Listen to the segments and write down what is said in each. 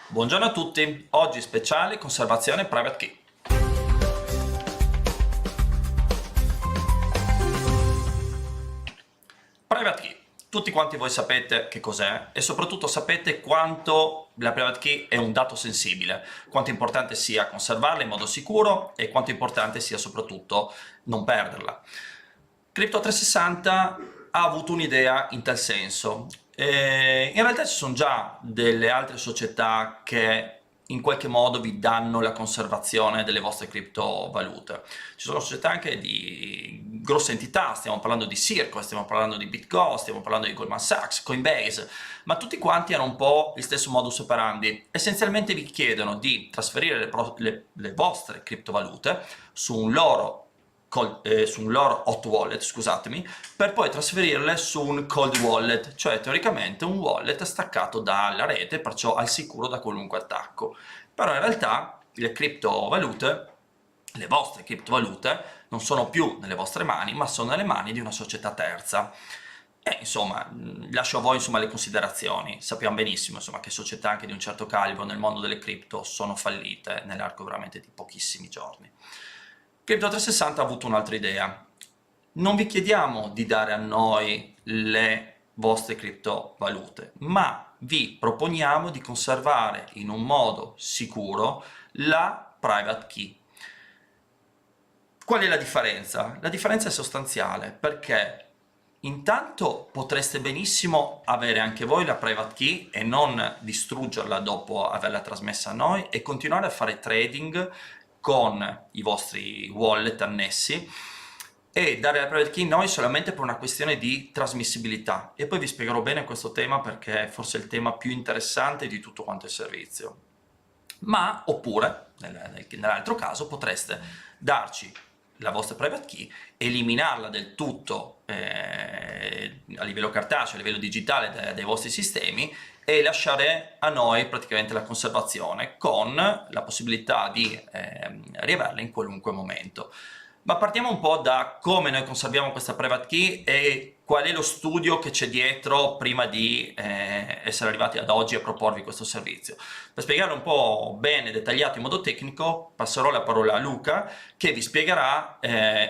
Buongiorno a tutti, oggi speciale conservazione private key. Private key, tutti quanti voi sapete che cos'è e soprattutto sapete quanto la private key è un dato sensibile, quanto importante sia conservarla in modo sicuro e quanto importante sia soprattutto non perderla. Crypto360 ha avuto un'idea in tal senso. In realtà ci sono già delle altre società che in qualche modo vi danno la conservazione delle vostre criptovalute. Ci sono società anche di grosse entità, stiamo parlando di Circle, stiamo parlando di BitGo, stiamo parlando di Goldman Sachs, Coinbase, ma tutti quanti hanno un po' il stesso modus operandi. Essenzialmente vi chiedono di trasferire le vostre criptovalute su un loro hot wallet, scusatemi, per poi trasferirle su un cold wallet, cioè teoricamente un wallet staccato dalla rete, perciò al sicuro da qualunque attacco. Però in realtà le criptovalute, le vostre criptovalute, non sono più nelle vostre mani, ma sono nelle mani di una società terza. E insomma, lascio a voi le considerazioni. Sappiamo benissimo che società anche di un certo calibro nel mondo delle cripto sono fallite nell'arco veramente di pochissimi giorni. Crypto360 ha avuto un'altra idea. Non vi chiediamo di dare a noi le vostre criptovalute, ma vi proponiamo di conservare in un modo sicuro la private key. Qual è la differenza? La differenza è sostanziale, perché intanto potreste benissimo avere anche voi la private key e non distruggerla dopo averla trasmessa a noi e continuare a fare trading con i vostri wallet annessi e dare la private key noi solamente per una questione di trasmissibilità. E poi vi spiegherò bene questo tema perché è forse il tema più interessante di tutto quanto il servizio. Ma oppure, nell'altro caso, potreste darci la vostra private key, eliminarla del tutto a livello cartaceo, a livello digitale dai vostri sistemi e lasciare a noi praticamente la conservazione con la possibilità di riaverla in qualunque momento. Ma partiamo un po' da come noi conserviamo questa private key e qual è lo studio che c'è dietro prima di essere arrivati ad oggi a proporvi questo servizio. Per spiegarlo un po' bene, dettagliato in modo tecnico, passerò la parola a Luca che vi spiegherà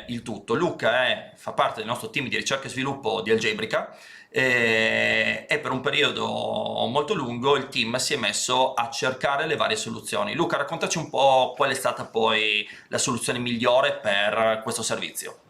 il tutto. Luca fa parte del nostro team di ricerca e sviluppo di Algebrica e per un periodo molto lungo il team si è messo a cercare le varie soluzioni. Luca, raccontaci un po' qual è stata poi la soluzione migliore per questo servizio.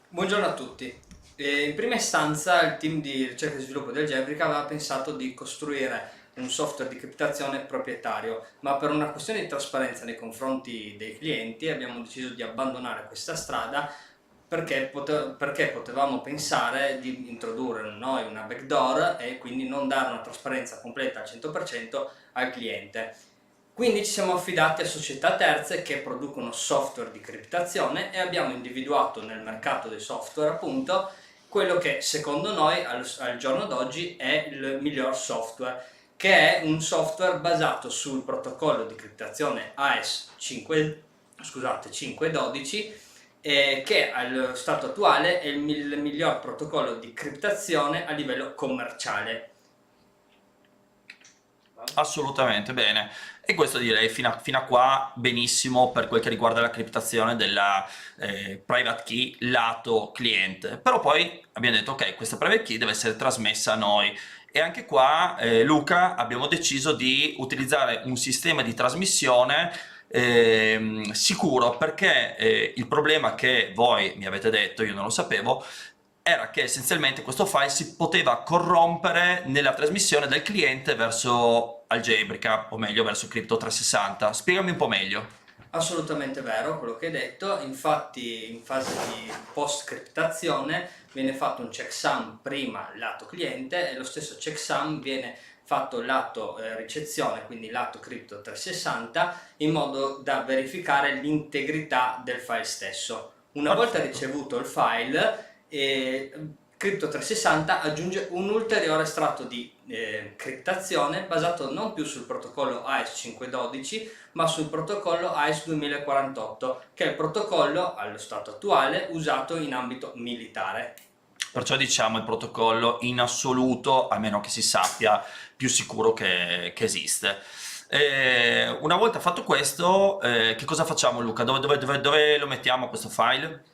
Buongiorno a tutti. In prima istanza il team di ricerca e sviluppo di Algebrica aveva pensato di costruire un software di criptazione proprietario, ma per una questione di trasparenza nei confronti dei clienti abbiamo deciso di abbandonare questa strada perché potevamo pensare di introdurre noi una backdoor e quindi non dare una trasparenza completa al 100% al cliente. Quindi ci siamo affidati a società terze che producono software di criptazione e abbiamo individuato nel mercato dei software appunto quello che secondo noi al giorno d'oggi è il miglior software, che è un software basato sul protocollo di criptazione AES 512 che allo stato attuale è il miglior protocollo di criptazione a livello commerciale. Assolutamente, bene. E questo direi fino a qua benissimo per quel che riguarda la criptazione della private key lato cliente. Però poi abbiamo detto ok, questa private key deve essere trasmessa a noi. E anche qua, Luca, abbiamo deciso di utilizzare un sistema di trasmissione sicuro, perché il problema che voi mi avete detto, io non lo sapevo, era che essenzialmente questo file si poteva corrompere nella trasmissione del cliente verso Algebrica, o meglio verso Crypto360. Spiegami un po' meglio. Assolutamente vero quello che hai detto, infatti in fase di post-criptazione viene fatto un checksum prima lato cliente e lo stesso checksum viene fatto lato ricezione, quindi lato Crypto360, in modo da verificare l'integrità del file stesso. Una volta ricevuto il file, Crypto360 aggiunge un ulteriore strato di criptazione basato non più sul protocollo AES 512 ma sul protocollo AES 2048, che è il protocollo allo stato attuale usato in ambito militare. Perciò diciamo il protocollo in assoluto, a meno che si sappia, più sicuro che esiste. Una volta fatto questo, che cosa facciamo, Luca? Dove lo mettiamo questo file?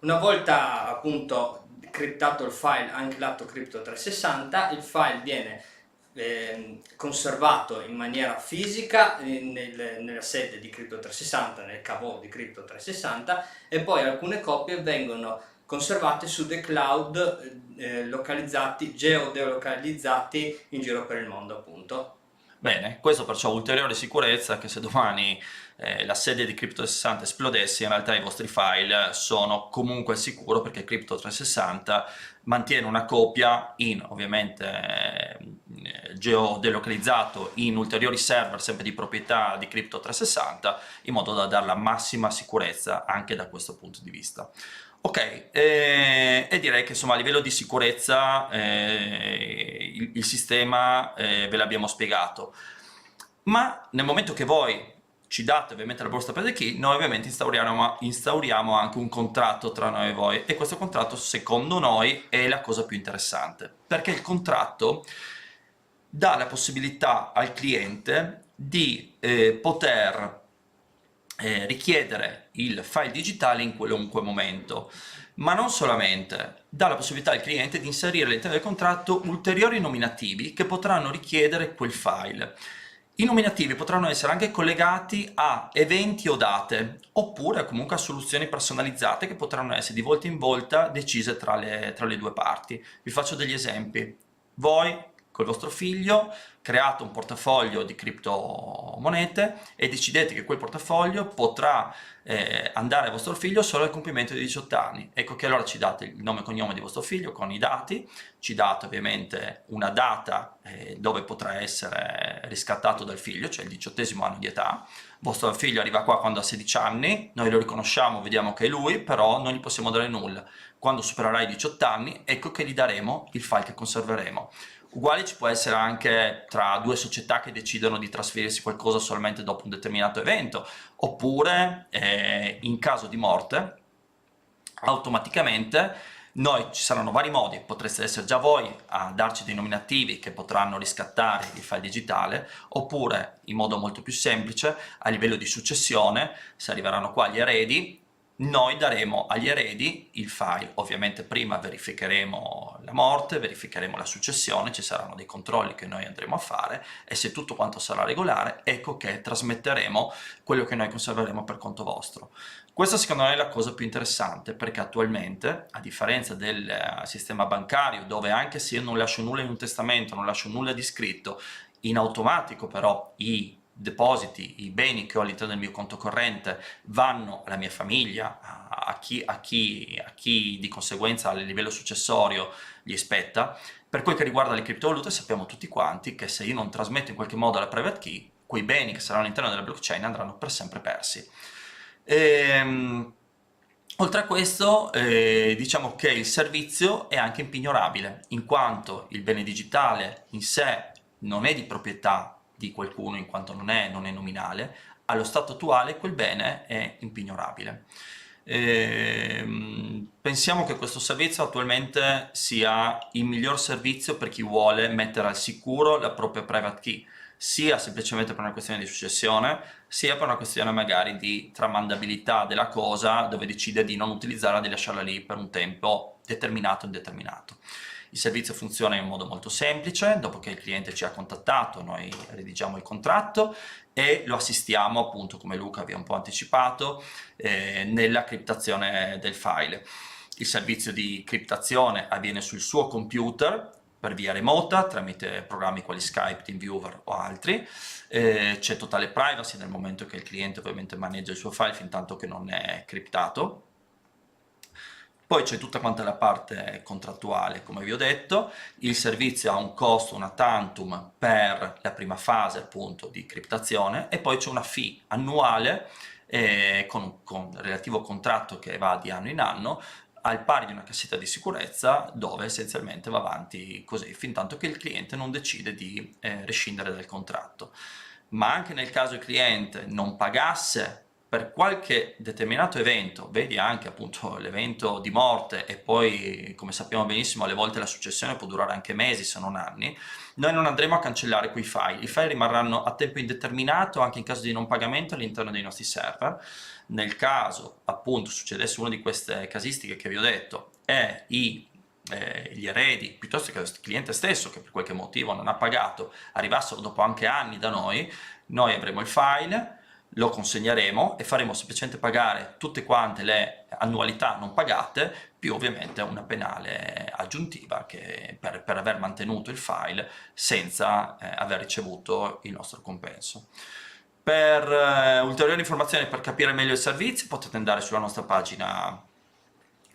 Una volta appunto criptato il file anche lato Crypto 360, il file viene conservato in maniera fisica nella sede di Crypto 360, nel cavo di Crypto 360, e poi alcune copie vengono conservate su dei cloud geolocalizzati in giro per il mondo, appunto. Bene, questo perciò ulteriore sicurezza che se domani la sede di Crypto360 esplodesse, in realtà i vostri file sono comunque al sicuro, perché Crypto360 mantiene una copia in, ovviamente, geodelocalizzato in ulteriori server sempre di proprietà di Crypto360, in modo da dare la massima sicurezza anche da questo punto di vista. Ok, e direi che insomma a livello di sicurezza il sistema ve l'abbiamo spiegato, ma nel momento che voi ci date ovviamente la vostra private key, noi ovviamente instauriamo anche un contratto tra noi e voi, e questo contratto secondo noi è la cosa più interessante, perché il contratto dà la possibilità al cliente di poter richiedere il file digitale in qualunque momento, ma non solamente, dà la possibilità al cliente di inserire all'interno del contratto ulteriori nominativi che potranno richiedere quel file. I nominativi potranno essere anche collegati a eventi o date, oppure comunque a soluzioni personalizzate che potranno essere di volta in volta decise tra le due parti. Vi faccio degli esempi. Voi col vostro figlio create un portafoglio di criptomonete e decidete che quel portafoglio potrà andare a vostro figlio solo al compimento di 18 anni. Ecco che allora ci date il nome e cognome di vostro figlio con i dati, ci date ovviamente una data dove potrà essere riscattato dal figlio, cioè il 18° anno di età. Vostro figlio arriva qua quando ha 16 anni, noi lo riconosciamo, vediamo che è lui, però non gli possiamo dare nulla. Quando supererà i 18 anni, ecco che gli daremo il file che conserveremo. Uguale ci può essere anche tra due società che decidono di trasferirsi qualcosa solamente dopo un determinato evento, oppure in caso di morte automaticamente ci saranno vari modi, potreste essere già voi a darci dei nominativi che potranno riscattare il file digitale, oppure in modo molto più semplice a livello di successione, se arriveranno qua gli eredi, noi daremo agli eredi il file. Ovviamente prima verificheremo la morte, verificheremo la successione, ci saranno dei controlli che noi andremo a fare, e se tutto quanto sarà regolare, ecco che trasmetteremo quello che noi conserveremo per conto vostro. Questa secondo me è la cosa più interessante, perché attualmente, a differenza del sistema bancario, dove anche se io non lascio nulla in un testamento, non lascio nulla di scritto, in automatico però i depositi, i beni che ho all'interno del mio conto corrente vanno alla mia famiglia, a chi di conseguenza a livello successorio gli spetta. Per quel che riguarda le criptovalute, sappiamo tutti quanti che se io non trasmetto in qualche modo la private key, quei beni che saranno all'interno della blockchain andranno per sempre persi. Oltre a questo, diciamo che il servizio è anche impignorabile, in quanto il bene digitale in sé non è di proprietà di qualcuno, in quanto non è nominale. Allo stato attuale quel bene è impignorabile. Pensiamo che questo servizio attualmente sia il miglior servizio per chi vuole mettere al sicuro la propria private key, sia semplicemente per una questione di successione, sia per una questione magari di tramandabilità della cosa, dove decide di non utilizzarla, di lasciarla lì per un tempo determinato o indeterminato. Il servizio funziona in modo molto semplice: dopo che il cliente ci ha contattato, noi redigiamo il contratto e lo assistiamo, appunto, come Luca vi ha un po' anticipato, nella criptazione del file. Il servizio di criptazione avviene sul suo computer per via remota, tramite programmi quali Skype, TeamViewer o altri. C'è totale privacy nel momento che il cliente ovviamente maneggia il suo file fin tanto che non è criptato. Poi c'è tutta quanta la parte contrattuale, come vi ho detto. Il servizio ha un costo, una tantum, per la prima fase appunto di criptazione, e poi c'è una fee annuale con relativo contratto che va di anno in anno, al pari di una cassetta di sicurezza, dove essenzialmente va avanti così fin tanto che il cliente non decide di rescindere dal contratto. Ma anche nel caso il cliente non pagasse per qualche determinato evento, vedi anche appunto l'evento di morte, e poi come sappiamo benissimo alle volte la successione può durare anche mesi se non anni, noi non andremo a cancellare quei file, i file rimarranno a tempo indeterminato anche in caso di non pagamento all'interno dei nostri server. Nel caso appunto succedesse una di queste casistiche che vi ho detto e gli eredi, piuttosto che il cliente stesso che per qualche motivo non ha pagato, arrivassero dopo anche anni da noi avremo il file, lo consegneremo e faremo semplicemente pagare tutte quante le annualità non pagate, più ovviamente una penale aggiuntiva per aver mantenuto il file senza aver ricevuto il nostro compenso. Per ulteriori informazioni, per capire meglio il servizio, potete andare sulla nostra pagina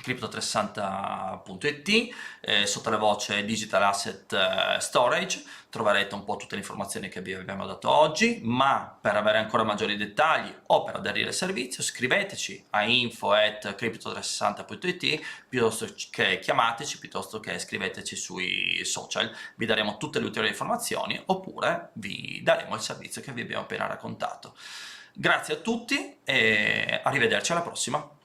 crypto360.it, sotto la voce Digital Asset Storage troverete un po' tutte le informazioni che vi abbiamo dato oggi, ma per avere ancora maggiori dettagli o per aderire al servizio scriveteci a info@crypto360.it, piuttosto che chiamateci, piuttosto che scriveteci sui social, vi daremo tutte le ulteriori informazioni oppure vi daremo il servizio che vi abbiamo appena raccontato. Grazie a tutti e arrivederci alla prossima!